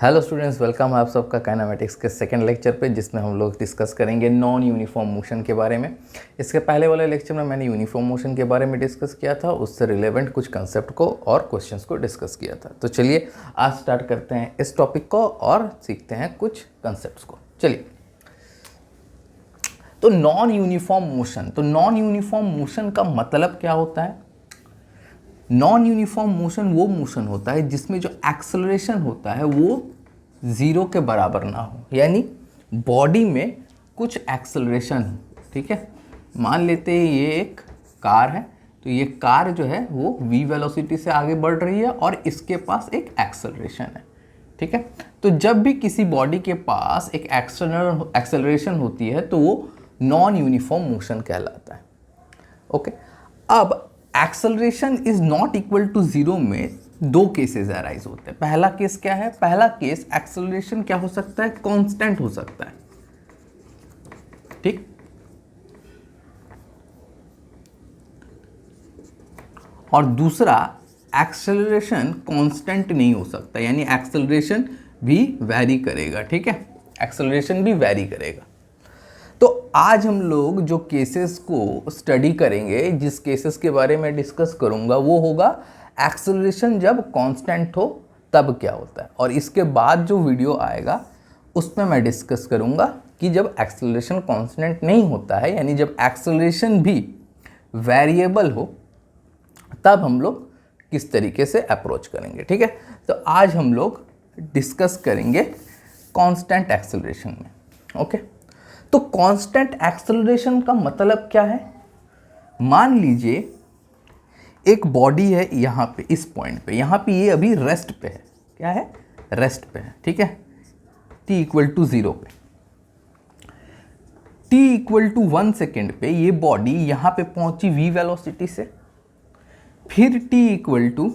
Hello students, welcome है आप सबका काइनेमेटिक्स के सेकंड लेक्चर पे, जिसमें हम लोग डिस्कस करेंगे नॉन यूनिफॉर्म मोशन के बारे में। इसके पहले वाले लेक्चर में मैंने यूनिफॉर्म मोशन के बारे में डिस्कस किया था, उससे रिलेवेंट कुछ कंसेप्ट को और क्वेश्चंस को डिस्कस किया था। तो चलिए आज स्टार्ट करते हैं इस टॉपिक को और सीखते हैं कुछ कंसेप्ट को। चलिए, तो नॉन यूनिफॉर्म मोशन का मतलब क्या होता है? नॉन यूनिफॉर्म मोशन वो मोशन होता है जिसमें जो एक्सेलरेशन होता है वो ज़ीरो के बराबर ना हो, यानी बॉडी में कुछ एक्सेलरेशन हो। ठीक है, मान लेते हैं ये एक कार है, तो ये कार जो है वो v वेलोसिटी से आगे बढ़ रही है और इसके पास एक एक्सेलरेशन है। ठीक है, तो जब भी किसी बॉडी के पास एक एक्सटर्नल एक्सेलरेशन होती है तो वो नॉन यूनिफॉर्म मोशन कहलाता है। ओके, अब acceleration is not equal to zero में दो केसेस अराइज होते हैं। पहला केस क्या है? पहला केस एक्सेलरेशन क्या हो सकता है? कांस्टेंट हो सकता है। ठीक, और दूसरा एक्सेलरेशन कांस्टेंट नहीं हो सकता, यानी एक्सेलरेशन भी वैरी करेगा। ठीक है, एक्सेलरेशन भी वैरी करेगा। तो आज हम लोग जो केसेस को स्टडी करेंगे, जिस केसेस के बारे में डिस्कस करूंगा वो होगा एक्सेलरेशन जब कांस्टेंट हो तब क्या होता है, और इसके बाद जो वीडियो आएगा उसमें मैं डिस्कस करूंगा कि जब एक्सेलरेशन कांस्टेंट नहीं होता है, यानी जब एक्सेलरेशन भी वेरिएबल हो, तब हम लोग किस तरीके से अप्रोच करेंगे। ठीक है, तो आज हम लोग डिस्कस करेंगे कांस्टेंट एक्सेलरेशन में। ओके, तो कांस्टेंट एक्सेलरेशन का मतलब क्या है? मान लीजिए एक बॉडी है यहाँ पे, इस पॉइंट पे, यहाँ पे ये अभी रेस्ट पे है। क्या है? रेस्ट पे है। ठीक है, t इक्वल टू 0 पे, t इक्वल टू 1 सेकेंड पे ये बॉडी यहाँ पे पहुंची v वेलोसिटी से, फिर t इक्वल टू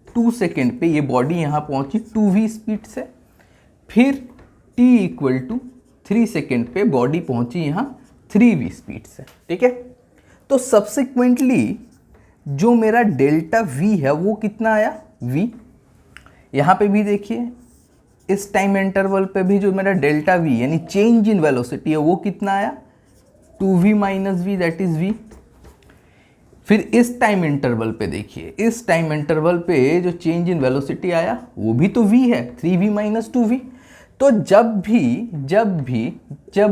2 सेकेंड पे ये बॉडी यहाँ पहुंची 2v स्पीड से, फिर t इक्वल टू 3 सेकेंड पे बॉडी पहुंची यहाँ 3v स्पीड से। ठीक है, तो सब्सिक्वेंटली जो मेरा डेल्टा v है वो कितना आया? v। यहाँ पे भी देखिए, इस टाइम इंटरवल पे भी जो मेरा डेल्टा v यानी चेंज इन वेलोसिटी है वो कितना आया? 2v minus v, that is v। फिर इस टाइम इंटरवल पे देखिए, इस टाइम इंटरवल पे जो चेंज इन वेलोसिटी आया वो भी तो v है, 3v माइनस 2v। तो जब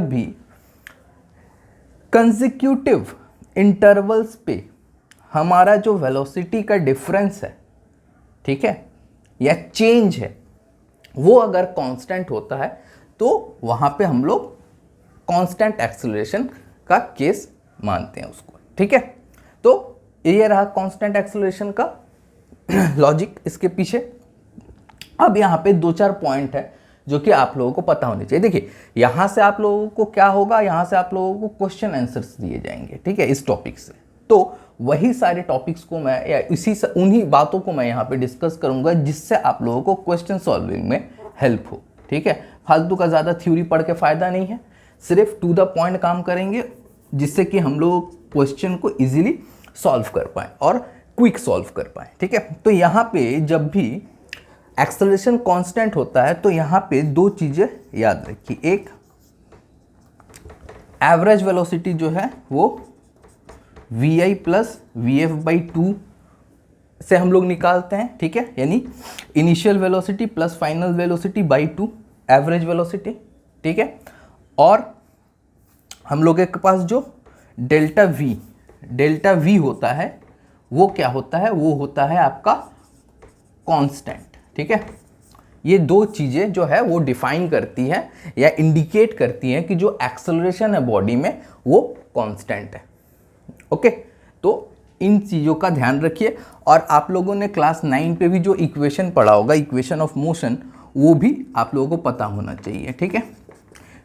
भी कंसेक्यूटिव इंटरवल्स पे हमारा जो वेलोसिटी का डिफरेंस है, ठीक है, या चेंज है, वो अगर कांस्टेंट होता है तो वहां पे हम लोग कांस्टेंट एक्सेलरेशन का केस मानते हैं उसको। ठीक है, तो ये रहा कांस्टेंट एक्सेलरेशन का लॉजिक इसके पीछे। अब यहाँ पे 2-4 पॉइंट है जो कि आप लोगों को पता होने चाहिए। देखिए, यहाँ से आप लोगों को क्या होगा, यहाँ से आप लोगों को क्वेश्चन आंसर्स दिए जाएंगे। ठीक है, इस टॉपिक से। तो वही सारे टॉपिक्स को मैं, या उन्हीं बातों को मैं यहाँ पे डिस्कस करूँगा जिससे आप लोगों को क्वेश्चन सॉल्विंग में हेल्प हो। ठीक है, फालतू का ज़्यादा थ्योरी पढ़ के फ़ायदा नहीं है, सिर्फ टू द पॉइंट काम करेंगे जिससे कि हम लोग क्वेश्चन को ईजिली सॉल्व कर पाएँ और क्विक सॉल्व कर पाएँ। ठीक है, तो यहाँ पे जब भी एक्सेलरेशन कांस्टेंट होता है तो यहाँ पे दो चीज़ें याद रखिए। एक, एवरेज वेलोसिटी जो है वो vi प्लस vf/2 से हम लोग निकालते हैं। ठीक है, यानी initial velocity plus final velocity by 2, average velocity. ठीक है, और हम लोग के पास जो डेल्टा v होता है वो क्या होता है? वो होता है आपका कांस्टेंट। ठीक है, ये दो चीज़ें जो है वो डिफाइन करती है या इंडिकेट करती हैं कि जो एक्सेलरेशन है बॉडी में वो कांस्टेंट है। ओके, तो इन चीज़ों का ध्यान रखिए। और आप लोगों ने क्लास 9 पे भी जो इक्वेशन पढ़ा होगा, इक्वेशन ऑफ मोशन, वो भी आप लोगों को पता होना चाहिए। ठीक है,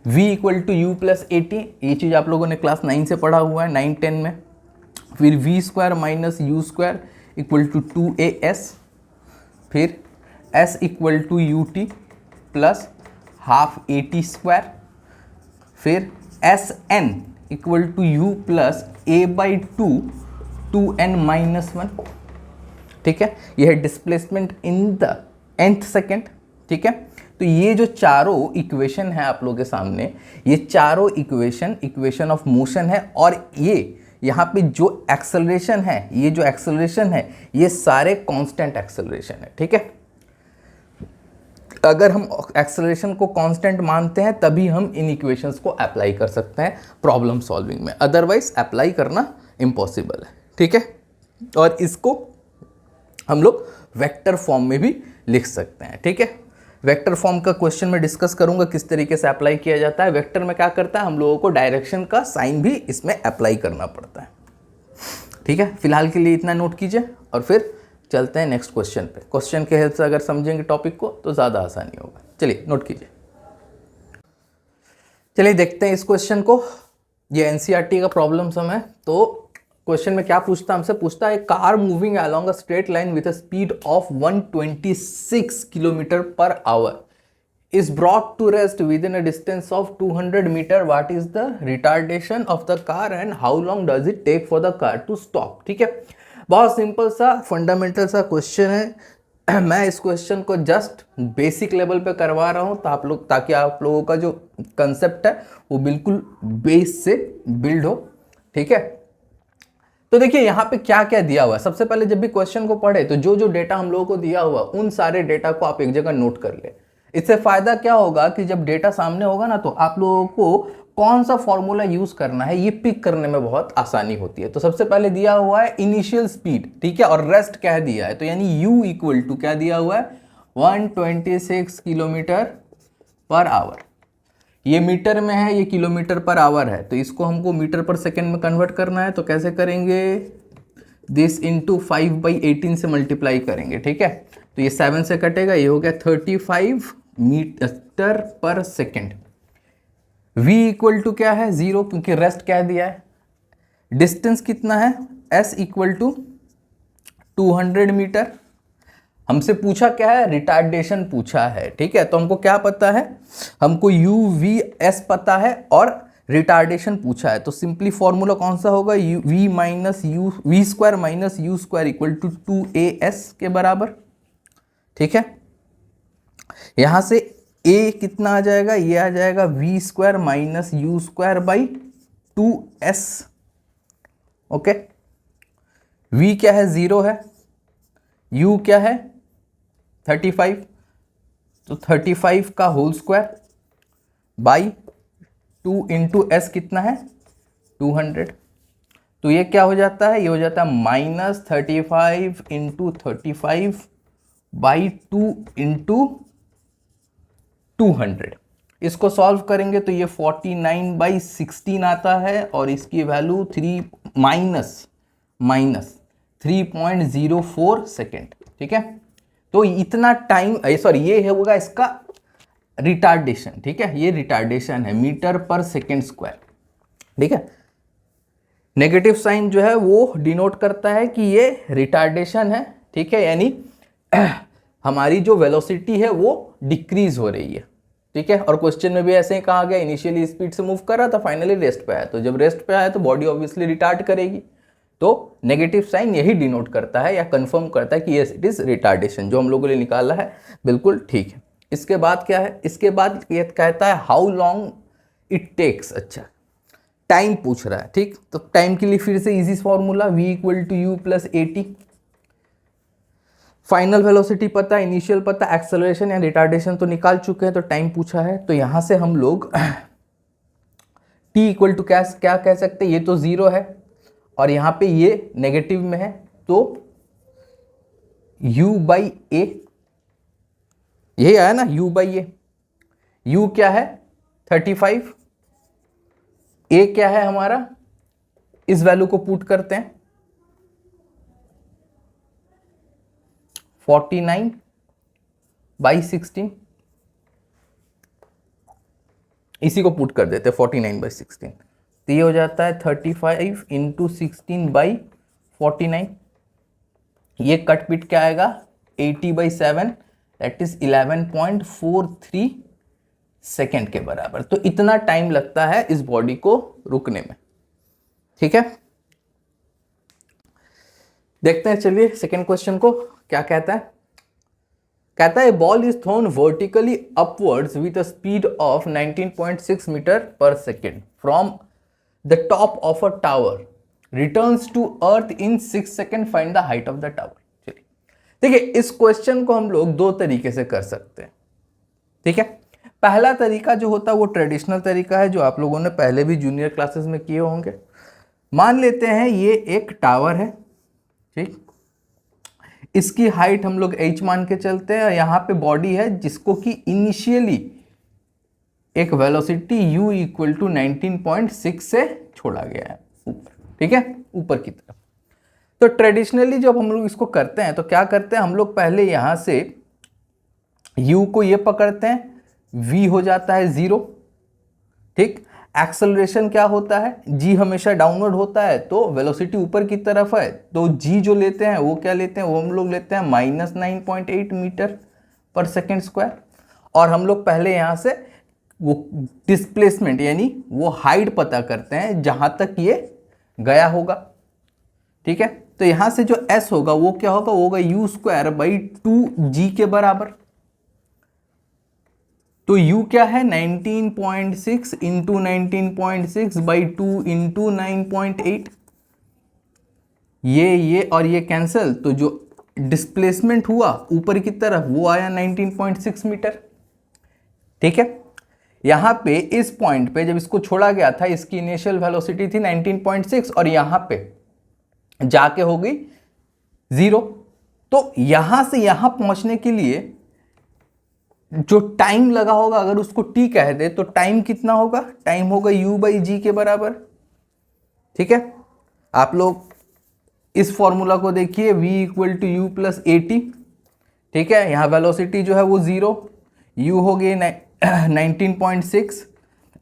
v equal to u plus at, ये चीज़ आप लोगों ने क्लास 9 से पढ़ा हुआ है, 9-10 में। फिर v square minus u square equal to 2as, फिर s equal to ut plus half at square, फिर sn equal to u plus a/2 2n minus 1। ठीक है, यह है displacement in the nth second. ठीक है। तो ये जो चारों इक्वेशन है आप लोगों के सामने, ये चारों इक्वेशन ऑफ मोशन है, और ये यहाँ पे जो एक्सेलरेशन है, ये जो एक्सेलरेशन है, ये सारे कांस्टेंट एक्सेलरेशन है, ठीक है। अगर हम एक्सेलरेशन को कांस्टेंट मानते हैं तभी हम इन इक्वेशंस को अप्लाई कर सकते हैं प्रॉब्लम सॉल्विंग में, अदरवाइज अप्लाई करना इम्पॉसिबल है, ठीक है। और इसको हम लोग वेक्टर फॉर्म में भी लिख सकते हैं, ठीक है। वेक्टर फॉर्म का क्वेश्चन में डिस्कस करूंगा किस तरीके से अप्लाई किया जाता है। वेक्टर में क्या करता है, हम लोगों को डायरेक्शन का साइन भी इसमें अप्लाई करना पड़ता है, ठीक है। फिलहाल के लिए इतना नोट कीजिए और फिर चलते हैं नेक्स्ट क्वेश्चन पे। क्वेश्चन के हेल्प से अगर समझेंगे टॉपिक को तो ज़्यादा आसानी होगा। चलिए नोट कीजिए। चलिए देखते हैं इस क्वेश्चन को। ये एनसीईआरटी का प्रॉब्लम सम है। तो क्वेश्चन में क्या पूछता है, हमसे पूछता है car moving along a straight line with a speed of 126 kilometre per hour is brought to rest within a distance of 200 meter. What is the retardation of the car and how long does it take for the car to stop? ठीक है, बहुत simple सा fundamental सा question है। मैं इस question को just basic level पे करवा रहा हूँ ताकि आप लोगों का जो कंसेप्ट है वो बिल्कुल बेस से बिल्ड हो, ठीक है। तो देखिए यहाँ पे क्या क्या दिया हुआ है। सबसे पहले जब भी क्वेश्चन को पढ़े तो जो जो डेटा हम लोगों को दिया हुआ उन सारे डेटा को आप एक जगह नोट कर ले। इससे फायदा क्या होगा कि जब डेटा सामने होगा ना तो आप लोगों को कौन सा फॉर्मूला यूज करना है ये पिक करने में बहुत आसानी होती है। तो सबसे पहले दिया हुआ है इनिशियल स्पीड, ठीक है, और रेस्ट क्या दिया है, तो यानी u इक्वल टू क्या दिया हुआ है 126 किलोमीटर पर आवर। ये मीटर में है, ये किलोमीटर पर आवर है, तो इसको हमको मीटर पर सेकेंड में कन्वर्ट करना है। तो कैसे करेंगे, दिस इंटू 5/18 से मल्टीप्लाई करेंगे, ठीक है। तो ये 7 से कटेगा, ये हो गया 35 मीटर पर सेकेंड। v इक्वल टू क्या है 0, क्योंकि रेस्ट क्या दिया है, डिस्टेंस कितना है s इक्वल टू 200 मीटर। हमसे पूछा क्या है, रिटार्डेशन पूछा है, ठीक है। तो हमको क्या पता है, हमको u v s पता है और रिटार्डेशन पूछा है। तो सिंपली फॉर्मूला कौन सा होगा, v square minus U square equal to 2as के बराबर, ठीक है। यहां से a कितना आ जाएगा, ये आ जाएगा v square minus U square by 2s, okay. v क्या है 0 है, u क्या है 35, तो 35 का whole square by 2 into S कितना है 200। तो ये क्या हो जाता है, ये हो जाता है -35 इंटू 35 बाई 2 इंटू 200। इसको सॉल्व करेंगे तो ये 49/16 आता है और इसकी वैल्यू 3-3.04 सेकेंड, ठीक है। तो इतना टाइम, सॉरी ये होगा इसका रिटार्डेशन, ठीक है। ये रिटार्डेशन है मीटर पर सेकेंड स्क्वायर, ठीक है। नेगेटिव साइन जो है वो डिनोट करता है कि ये रिटार्डेशन है, ठीक है, यानी हमारी जो वेलोसिटी है वो डिक्रीज हो रही है, ठीक है। और क्वेश्चन में भी ऐसे ही कहा गया, इनिशियली स्पीड से मूव कर रहा था, फाइनली रेस्ट पे आया। तो जब रेस्ट पे आया तो बॉडी ऑब्वियसली रिटार्ड करेगी। तो नेगेटिव साइन यही डिनोट करता है या कंफर्म करता है कि यस इट इज रिटार्डेशन। जो हम लोगों ने निकाला है बिल्कुल ठीक है। इसके बाद क्या है, इसके बाद ये कहता है हाउ लॉन्ग इट टेक्स। अच्छा, टाइम पूछ रहा है, ठीक। तो टाइम के लिए फिर से easy formula v equal to U plus at। Final velocity पता, इनिशियल पता, एक्सेलरेशन या रिटार्डेशन तो निकाल चुके हैं, तो टाइम पूछा है। तो यहां से हम लोग t इक्वल टू क्या कह सकते हैं, ये तो 0 है और यहाँ पे ये नेगेटिव में है, तो u बाई ए, यही आया ना u बाई ए। u क्या है 35, a क्या है हमारा, इस वैल्यू को पुट करते हैं 49/16, इसी को पुट कर देते हैं 49/16। तो ये हो जाता है 35 इंटू 16/49। ये कट पिट क्या आएगा 80/7, दैट इज 11.43 सेकेंड के बराबर। तो इतना टाइम लगता है इस बॉडी को रुकने में, ठीक है। देखते हैं, चलिए सेकेंड क्वेश्चन को क्या कहता है। कहता है ball is thrown vertically upwards with a speed of 19.6 metre पर second from the top of a tower, returns to earth in 6 second, find the height of the tower. चलिए देखिए, इस क्वेश्चन को हम लोग दो तरीके से कर सकते हैं, ठीक है। पहला तरीका जो होता है वो ट्रेडिशनल तरीका है, जो आप लोगों ने पहले भी जूनियर क्लासेस में किए होंगे। मान लेते हैं ये एक टावर है, ठीक, इसकी हाइट हम लोग h मान के चलते हैं, यहाँ पे बॉडी है जिसको कि इनिशियली एक वेलोसिटी u इक्वल टू 19.6 से छोड़ा गया है ऊपर, ठीक है, ऊपर की तरफ। तो ट्रेडिशनली जब हम लोग इसको करते हैं तो क्या करते हैं हम लोग, पहले यहां से u को ये पकड़ते हैं, v हो जाता है 0, ठीक। एक्सेलरेशन क्या होता है, g हमेशा डाउनवर्ड होता है, तो वेलोसिटी ऊपर की तरफ है, तो g जो लेते हैं वो क्या लेते हैं, वो हम लोग लेते हैं -9.8 मीटर पर सेकेंड स्क्वायर। और हम लोग पहले यहाँ से वो डिस्प्लेसमेंट यानी वो हाइट पता करते हैं जहां तक ये गया होगा, ठीक है। तो यहां से जो s होगा वो क्या होगा, वो होगा u²/2g के बराबर। तो u क्या है, 19.6 इंटू 19.6/2 इंटू 9.8, ये और ये कैंसिल, तो जो डिस्प्लेसमेंट हुआ ऊपर की तरफ वो आया 19.6 मीटर, ठीक है। यहां पे इस पॉइंट पे जब इसको छोड़ा गया था, इसकी इनिशियल वेलोसिटी थी 19.6 और यहां पे जाके हो गई 0। तो यहां से यहां पहुंचने के लिए जो टाइम लगा होगा, अगर उसको t कह दे तो टाइम कितना होगा, टाइम होगा u/g के बराबर, ठीक है। आप लोग इस फॉर्मूला को देखिए, v equal to u plus at, ठीक है। यहाँ वेलोसिटी जो है वो 0, u हो गई 19.6,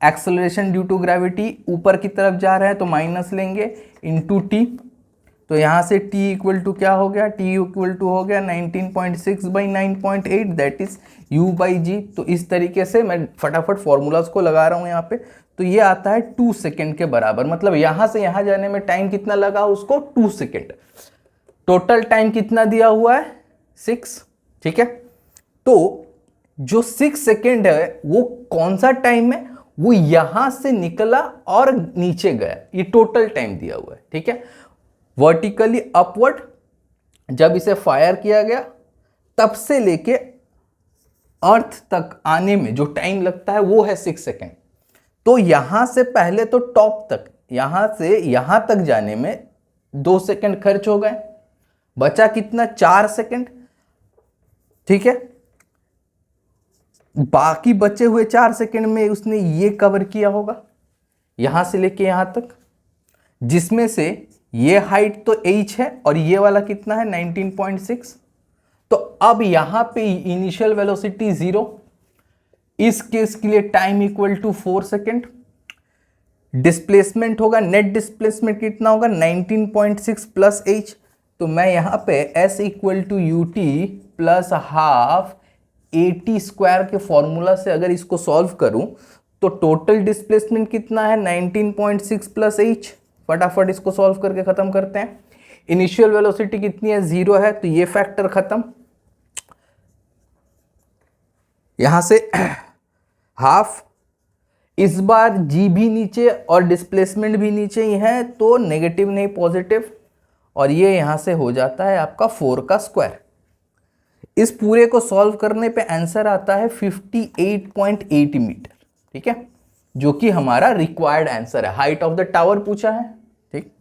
एक्सेलरेशन ड्यू टू ग्रेविटी ऊपर की तरफ जा रहा है तो माइनस लेंगे इंटू t, तो यहाँ से t इक्वल टू क्या हो गया, t इक्वल टू हो गया 19.6/9.8 दैट इज u/g। तो इस तरीके से मैं फटाफट फॉर्मूलाज को लगा रहा हूँ यहाँ पे, तो ये आता है 2 सेकेंड के बराबर। मतलब यहाँ से यहाँ जाने में टाइम कितना लगा उसको, 2 सेकेंड। टोटल टाइम कितना दिया हुआ है, 6, ठीक है। तो जो 6 सेकेंड है वो कौन सा टाइम है, वो यहां से निकला और नीचे गया, ये टोटल टाइम दिया हुआ है, ठीक है। वर्टिकली अपवर्ड जब इसे फायर किया गया तब से लेके अर्थ तक आने में जो टाइम लगता है वो है 6 सेकेंड। तो यहां से पहले तो टॉप तक, यहां से यहां तक जाने में 2 सेकेंड खर्च हो गए, बचा कितना, 4 सेकेंड, ठीक है। बाकी बचे हुए 4 सेकेंड में उसने ये कवर किया होगा यहां से लेके यहां तक, जिसमें से ये हाइट तो h है और ये वाला कितना है 19.6। तो अब यहां पे इनिशियल वेलोसिटी 0, इस केस के लिए time equal to 4 second. Displacement होगा, नेट डिस्प्लेसमेंट कितना होगा 19.6 प्लस h, तो मैं यहां पे s equal to ut plus half at² के फॉर्मूला से अगर इसको सॉल्व करूं तो टोटल डिस्प्लेसमेंट कितना है 19.6 प्लस h। फटाफट इसको सॉल्व करके खत्म करते हैं। इनिशियल वेलोसिटी कितनी है, 0 है, तो ये फैक्टर खत्म। यहां से हाफ, इस बार g भी नीचे और डिस्प्लेसमेंट भी नीचे ही है, तो नेगेटिव नहीं पॉजिटिव, और ये यहां से हो जाता है आपका 4 का स्क्वायर। इस पूरे को सॉल्व करने पे आंसर आता है 58.8 मीटर, ठीक है, जो कि हमारा रिक्वायर्ड आंसर है। हाइट ऑफ द टावर पूछा है, ठीक।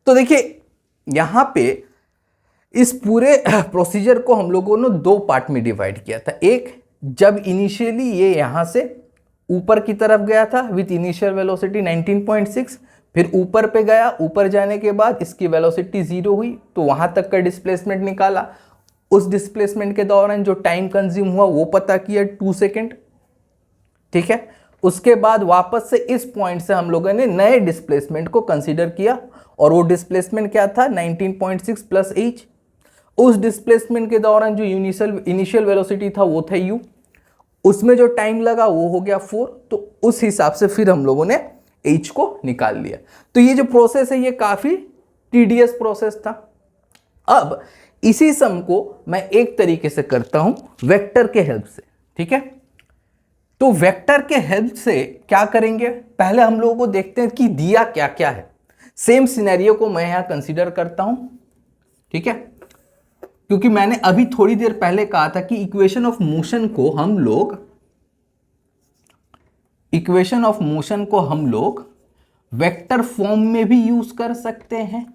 तो देखिए यहां पे इस पूरे प्रोसीजर को हम लोगों ने 2 पार्ट में डिवाइड किया था। एक, जब इनिशियली ये यहां से ऊपर की तरफ गया था विथ इनिशियल वेलोसिटी 19.6, फिर ऊपर पे गया, ऊपर जाने के बाद इसकी वेलोसिटी 0 हुई, तो वहां तक का डिस्प्लेसमेंट निकाला। उस डिस्प्लेसमेंट के दौरान जो टाइम कंज्यूम हुआ वो पता किया 2 सेकेंड, ठीक है। उसके बाद वापस से इस पॉइंट से हम लोगों ने नए डिस्प्लेसमेंट को कंसीडर किया, और वो डिस्प्लेसमेंट क्या था 19.6 प्लस h। उस डिस्प्लेसमेंट के दौरान जो इनिशियल वेलोसिटी था वो था u, उसमें जो टाइम लगा वो हो गया 4, तो उस हिसाब से फिर हम लोगों ने h को निकाल लिया। तो ये जो प्रोसेस है ये काफी टीडियस प्रोसेस था। अब इसी सम को मैं एक तरीके से करता हूं वेक्टर के हेल्प से, ठीक है। तो वेक्टर के हेल्प से क्या करेंगे, पहले हम लोगों को देखते हैं कि दिया क्या क्या है। सेम सिनेरियो को मैं यहां कंसीडर करता हूं, ठीक है, क्योंकि मैंने अभी थोड़ी देर पहले कहा था कि इक्वेशन ऑफ मोशन को हम लोग वेक्टर फॉर्म में भी यूज कर सकते हैं।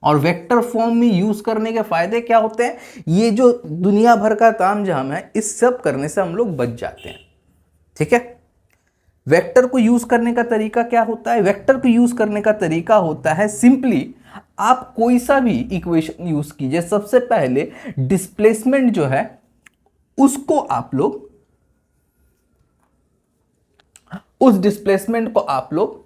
और वेक्टर फॉर्म में यूज करने के फायदे क्या होते हैं, ये जो दुनिया भर का तामझाम है इस सब करने से हम लोग बच जाते हैं, ठीक है। वेक्टर को यूज करने का तरीका क्या होता है, वेक्टर को यूज करने का तरीका होता है सिंपली आप कोई सा भी इक्वेशन यूज कीजिए, सबसे पहले डिस्प्लेसमेंट जो है उसको आप लोग, उस डिस्प्लेसमेंट को आप लोग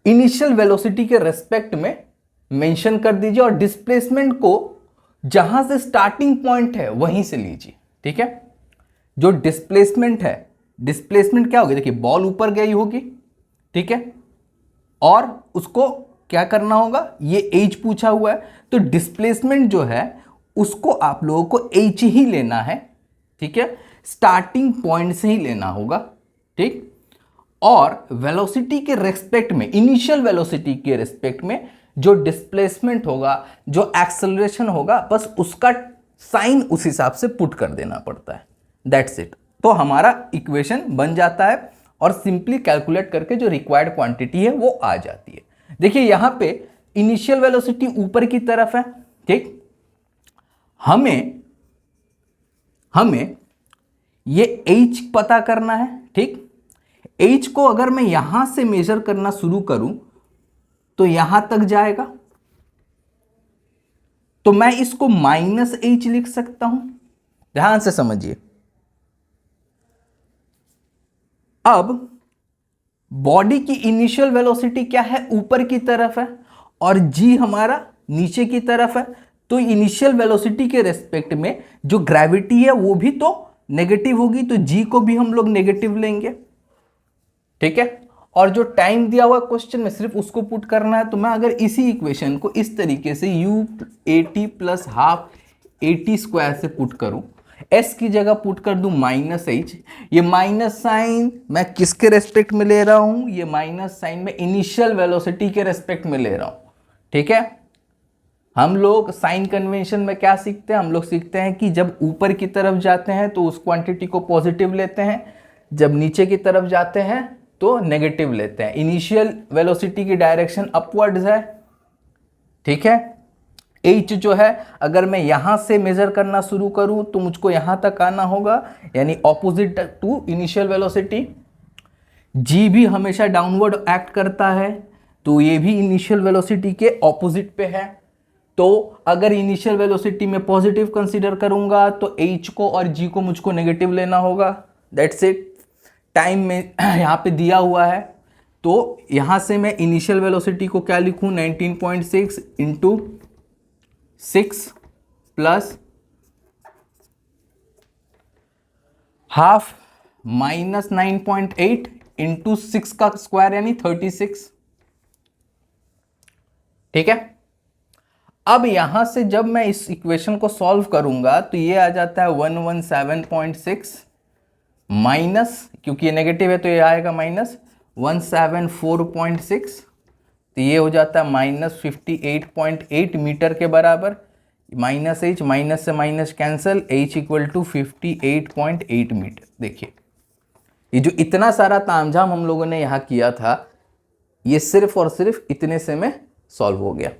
इनिशियल वेलोसिटी के रेस्पेक्ट में मेंशन कर दीजिए और डिस्प्लेसमेंट को जहां से स्टार्टिंग पॉइंट है वहीं से लीजिए, ठीक है। जो डिस्प्लेसमेंट है, डिस्प्लेसमेंट क्या होगी, देखिए बॉल ऊपर गई होगी, ठीक है, और उसको क्या करना होगा, ये h पूछा हुआ है, तो डिस्प्लेसमेंट जो है उसको आप लोगों को h ही लेना है, ठीक है, स्टार्टिंग पॉइंट से ही लेना होगा, ठीक। और वेलोसिटी के रेस्पेक्ट में, इनिशियल वेलोसिटी के रेस्पेक्ट में जो डिस्प्लेसमेंट होगा, जो एक्सेलरेशन होगा, बस उसका साइन उस हिसाब से पुट कर देना पड़ता है, दैट्स इट। तो हमारा इक्वेशन बन जाता है और सिंपली कैलकुलेट करके जो रिक्वायर्ड क्वांटिटी है वो आ जाती है। देखिए यहां पे इनिशियल वेलोसिटी ऊपर की तरफ है, ठीक, हमें ये h पता करना है, ठीक। h को अगर मैं यहां से मेजर करना शुरू करूं तो यहां तक जाएगा, तो मैं इसको -h लिख सकता हूं, ध्यान से समझिए। अब बॉडी की इनिशियल वेलोसिटी क्या है, ऊपर की तरफ है, और g हमारा नीचे की तरफ है, तो इनिशियल वेलोसिटी के रेस्पेक्ट में जो ग्रेविटी है वो भी तो नेगेटिव होगी, तो g को भी हम लोग नेगेटिव लेंगे, ठीक है। और जो टाइम दिया हुआ क्वेश्चन में सिर्फ उसको पुट करना है, तो मैं अगर इसी इक्वेशन को इस तरीके से u/at + हाफ at स्क्वायर से पुट करूं, s की जगह पुट कर दूं -h, ये माइनस साइन मैं किसके रेस्पेक्ट में ले रहा हूं, ये माइनस साइन में इनिशियल वेलोसिटी के रेस्पेक्ट में ले रहा हूं, ठीक है। हम लोग साइन कन्वेंशन में क्या सीखते हैं, हम लोग सीखते हैं कि जब ऊपर की तरफ जाते हैं तो उस क्वांटिटी को पॉजिटिव लेते हैं, जब नीचे की तरफ जाते हैं तो नेगेटिव लेते हैं। इनिशियल वेलोसिटी की डायरेक्शन अपवर्ड्स है, ठीक है। h जो है अगर मैं यहां से मेजर करना शुरू करूं तो मुझको यहां तक आना होगा, यानी opposite to initial velocity. g भी हमेशा डाउनवर्ड एक्ट करता है, तो ये भी इनिशियल वेलोसिटी के ऑपोजिट पे है। तो अगर इनिशियल वेलोसिटी में पॉजिटिव कंसीडर करूंगा तो h को और g को मुझको नेगेटिव लेना होगा, दैट्स इट। टाइम में यहाँ पे दिया हुआ है, तो यहाँ से मैं इनिशियल वेलोसिटी को क्या लिखूँ, 19.6 into 6 plus half minus 9.8 into 6 का स्क्वायर यानी 36, ठीक है। अब यहां से जब मैं इस इक्वेशन को सॉल्व करूंगा तो ये आ जाता है 117.6 माइनस, क्योंकि ये नेगेटिव है तो ये आएगा माइनस 174.6, तो ये हो जाता है -58.8 मीटर के बराबर। माइनस h, माइनस से माइनस कैंसल, h = 58.8 मीटर। देखिए ये जो इतना सारा तामझाम हम लोगों ने यहाँ किया था, ये सिर्फ और सिर्फ इतने से में सॉल्व हो गया।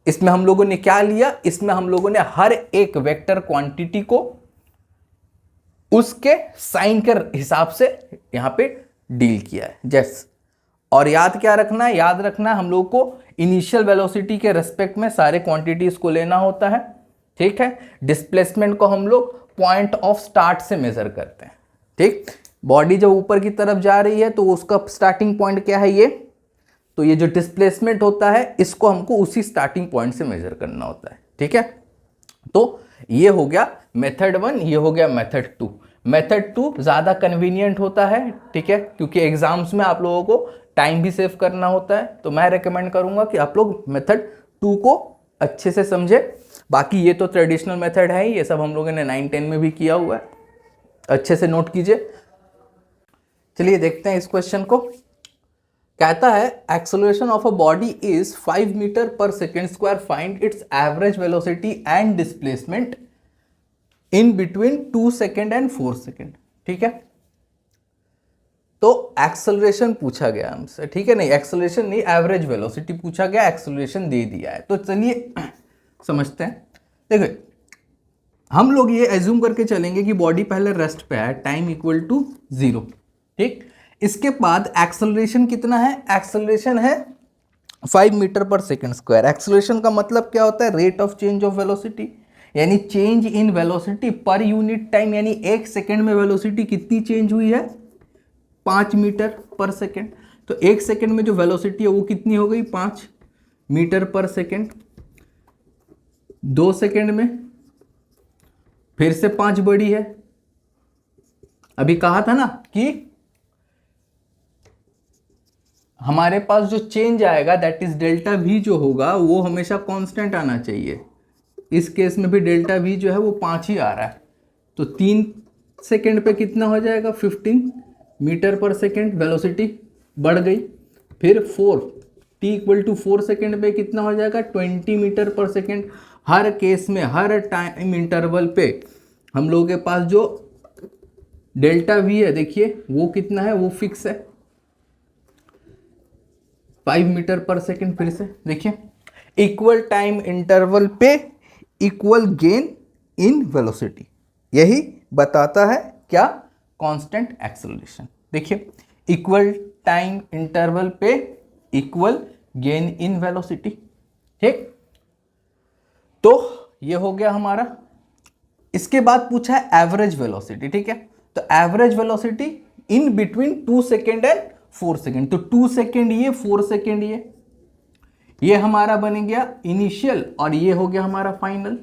इसमें हम लोगों ने क्या लिया, इसमें हम लोगों ने हर एक वेक्टर क्वांटिटी को उसके साइन के हिसाब से यहां पे डील किया है, जैस। और याद क्या रखना है, याद रखना है हम लोग को इनिशियल वेलोसिटी के रेस्पेक्ट में सारे क्वांटिटीज को लेना होता है, ठीक है। डिस्प्लेसमेंट को हम लोग पॉइंट ऑफ स्टार्ट से मेजर करते हैं, ठीक। बॉडी जब ऊपर की तरफ जा रही है तो उसका स्टार्टिंग पॉइंट क्या है, ये, तो ये जो डिस्प्लेसमेंट होता है इसको हमको उसी स्टार्टिंग पॉइंट से मेजर करना होता है, ठीक है। तो ये हो गया मेथड 1, ये हो गया मेथड 2। मेथड 2 ज़्यादा कन्वीनियंट होता है, ठीक है, क्योंकि एग्जाम्स में आप लोगों को टाइम भी सेव करना होता है, तो मैं रेकमेंड करूंगा कि आप लोग मेथड टू को अच्छे से समझे। बाकी ये तो ट्रेडिशनल मेथड है ही, ये सब हम लोगों ने 9-10 में भी किया हुआ है, अच्छे से नोट कीजिए। चलिए देखते हैं इस क्वेश्चन को। कहता है acceleration of a body is 5 metre पर second square, find its average velocity and displacement in between 2 second and 4 second. ठीक है, तो एक्सेलरेशन पूछा गया हमसे, ठीक है, नहीं एक्सेलरेशन नहीं, एवरेज वेलोसिटी पूछा गया, एक्सेलरेशन दे दिया है। तो चलिए समझते हैं। देखिए हम लोग ये एज्यूम करके चलेंगे कि बॉडी पहले रेस्ट पे है, टाइम इक्वल टू 0, ठीक। इसके बाद एक्सेलरेशन कितना है, एक्सेलरेशन है 5 मीटर पर सेकेंड स्क्वायर। एक्सेलरेशन का मतलब क्या होता है, rate of change of velocity, यानी change in velocity per unit time, यानी 1 सेकेंड में वेलोसिटी कितनी चेंज हुई है, 5 मीटर पर सेकेंड। तो 1 सेकेंड में जो वेलोसिटी है वो कितनी हो गई, 5 मीटर पर सेकेंड। 2 सेकेंड में फिर से 5 बढ़ी है। अभी कहा था ना कि हमारे पास जो चेंज आएगा दैट इज डेल्टा वी जो होगा वो हमेशा कांस्टेंट आना चाहिए। इस केस में भी डेल्टा वी जो है वो 5 ही आ रहा है। तो 3 सेकेंड पे कितना हो जाएगा, 15 मीटर पर सेकेंड, वेलोसिटी बढ़ गई। फिर 4 टी इक्वल टू 4 सेकेंड पे कितना हो जाएगा, 20 मीटर पर सेकेंड। हर केस में हर टाइम इंटरवल पे हम लोगों के पास जो डेल्टा वी है देखिए वो कितना है, वो फिक्स है 5 मीटर पर सेकेंड। फिर से देखिए इक्वल टाइम इंटरवल पे इक्वल गेन इन वेलोसिटी, यही बताता है क्या, कांस्टेंट एक्सेलरेशन। देखिए इक्वल टाइम इंटरवल पे इक्वल गेन इन वेलोसिटी, ठीक। तो ये हो गया हमारा। इसके बाद पूछा है एवरेज वेलोसिटी, ठीक है। तो average velocity in between 2 second and 4 second. तो 2 सेकेंड ये, 4 सेकेंड ये हमारा बन गया इनिशियल और ये हो गया हमारा फाइनल।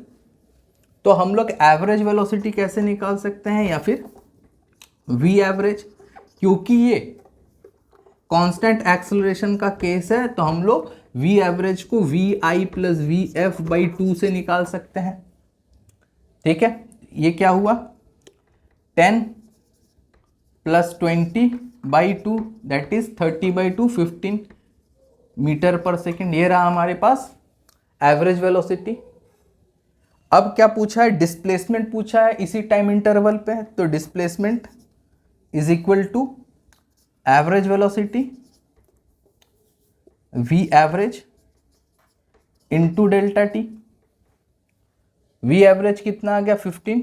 तो हम लोग एवरेज वेलोसिटी कैसे निकाल सकते हैं, या फिर वी एवरेज, क्योंकि ये कांस्टेंट एक्सेलरेशन का केस है तो हम लोग वी एवरेज को V I plus V F by 2 से निकाल सकते हैं, ठीक है। ये क्या हुआ, 10 plus 20 by 2 that is 30 by 2, 15 metre पर सेकेंड। ये रहा हमारे पास एवरेज वेलोसिटी। अब क्या पूछा है, डिस्प्लेसमेंट पूछा है इसी टाइम इंटरवल पे। तो displacement is equal to average velocity V average into delta T. V average कितना आ गया 15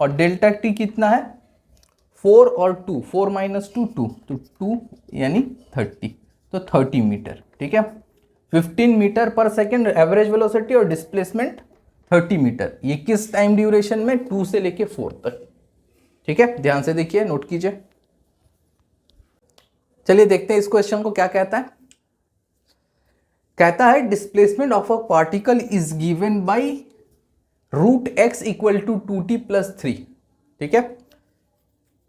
और डेल्टा टी कितना है 4 और 2, 4 माइनस 2 2, तो 2 यानी 30, तो 30 मीटर, ठीक है। 15 मीटर पर सेकेंड एवरेज वेलोसिटी और डिस्प्लेसमेंट 30 मीटर। ये किस टाइम ड्यूरेशन में, 2 से लेके 4 तक, ठीक है। ध्यान से देखिए, नोट कीजिए। चलिए देखते हैं इस क्वेश्चन को क्या कहता है। कहता है displacement of a particle is given by root x equal to 2t plus 3, ठीक है।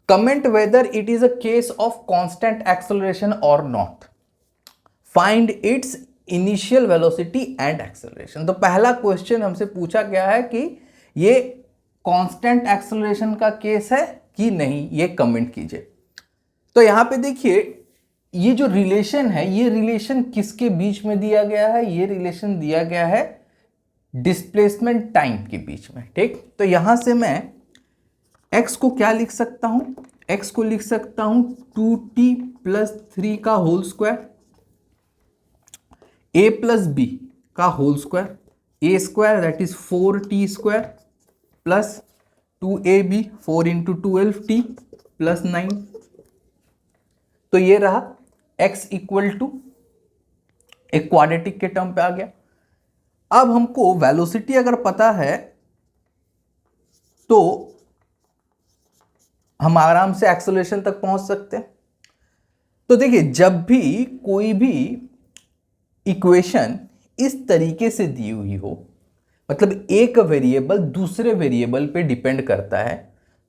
Comment whether it is a case of constant acceleration और not, find its initial velocity and acceleration. तो पहला क्वेश्चन हमसे पूछा गया है कि ये कांस्टेंट एक्सेलरेशन का केस है कि नहीं, ये कमेंट कीजिए। तो यहां पे देखिए ये जो रिलेशन है, ये रिलेशन किसके बीच में दिया गया है, ये रिलेशन दिया गया है डिस्प्लेसमेंट टाइम के बीच में, ठीक। तो यहां से मैं x को क्या लिख सकता हूं, x को लिख सकता हूं 2t प्लस 3 का whole square, a plus b का whole square, a square that is 4t square plus 2ab 4 into 12t plus 9। तो ये रहा x इक्वल टू एक क्वाड्रेटिक के टर्म पे आ गया। अब हमको वेलोसिटी अगर पता है तो हम आराम से एक्सेलरेशन तक पहुंच सकते हैं। तो देखिए जब भी कोई भी इक्वेशन इस तरीके से दी हुई हो, मतलब एक वेरिएबल दूसरे वेरिएबल पे डिपेंड करता है,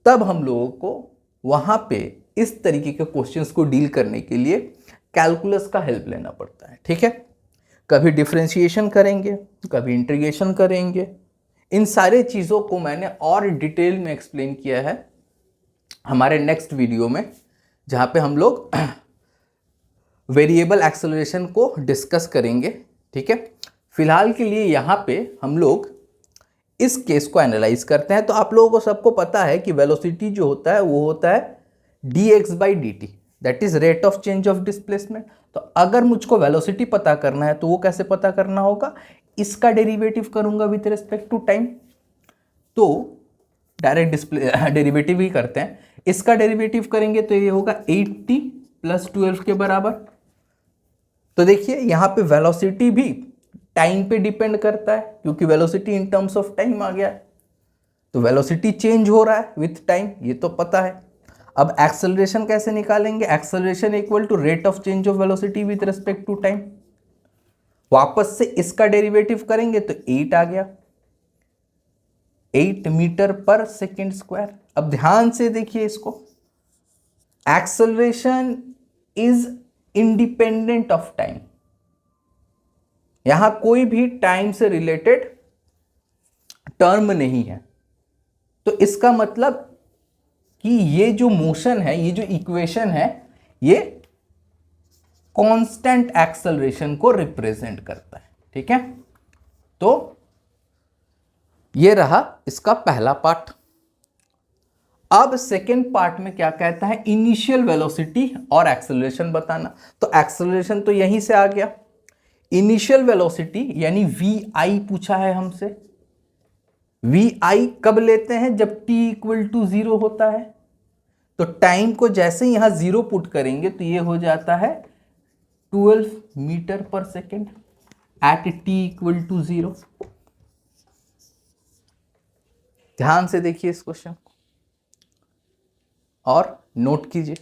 तब हम लोगों को वहां पे इस तरीके के क्वेश्चंस को डील करने के लिए कैलकुलस का हेल्प लेना पड़ता है, ठीक है। कभी डिफरेंशिएशन करेंगे, कभी इंटीग्रेशन करेंगे। इन सारे चीज़ों को मैंने और डिटेल में एक्सप्लेन किया है हमारे नेक्स्ट वीडियो में, जहाँ पे हम लोग वेरिएबल एक्सेलरेशन को डिस्कस करेंगे। ठीक है, फिलहाल के लिए यहाँ पे हम लोग इस केस को एनालाइज करते हैं। तो आप लोगों को सबको पता है कि वेलोसिटी जो होता है वो होता है dx/dt, that is rate of change of displacement. तो अगर मुझको वेलोसिटी पता करना है तो वो कैसे पता करना होगा, इसका डेरिवेटिव करूंगा विथ रिस्पेक्ट टू टाइम। तो डायरेक्ट डेरिवेटिव ही करते हैं। इसका डेरिवेटिव करेंगे तो ये होगा 8t + 12 के बराबर। तो देखिए यहाँ पे वेलोसिटी भी टाइम पे डिपेंड करता है, क्योंकि velocity in terms of time आ गया, तो वेलोसिटी चेंज हो रहा है विथ टाइम, ये तो पता है। अब एक्सेलरेशन कैसे निकालेंगे, acceleration equal to rate of change of velocity with respect to time. वापस से इसका डेरिवेटिव करेंगे तो 8 आ गया, 8 मीटर/सेकंड स्क्वायर। अब ध्यान से देखिए इसको, acceleration is independent of time, यहां कोई भी टाइम से रिलेटेड टर्म नहीं है। तो इसका मतलब कि ये जो मोशन है, ये जो इक्वेशन है, ये कांस्टेंट एक्सेलरेशन को रिप्रेजेंट करता है। ठीक है, तो ये रहा इसका पहला पार्ट। अब सेकेंड पार्ट में क्या कहता है, इनिशियल वेलोसिटी और एक्सेलरेशन बताना। तो एक्सेलरेशन तो यहीं से आ गया, इनिशियल वेलोसिटी यानी vi पूछा है हमसे। vi कब लेते हैं, जब t = 0 होता है। तो टाइम को जैसे यहां 0 पुट करेंगे तो ये हो जाता है 12 मीटर/सेकंड एट t = 0। ध्यान से देखिए इस क्वेश्चन को और नोट कीजिए।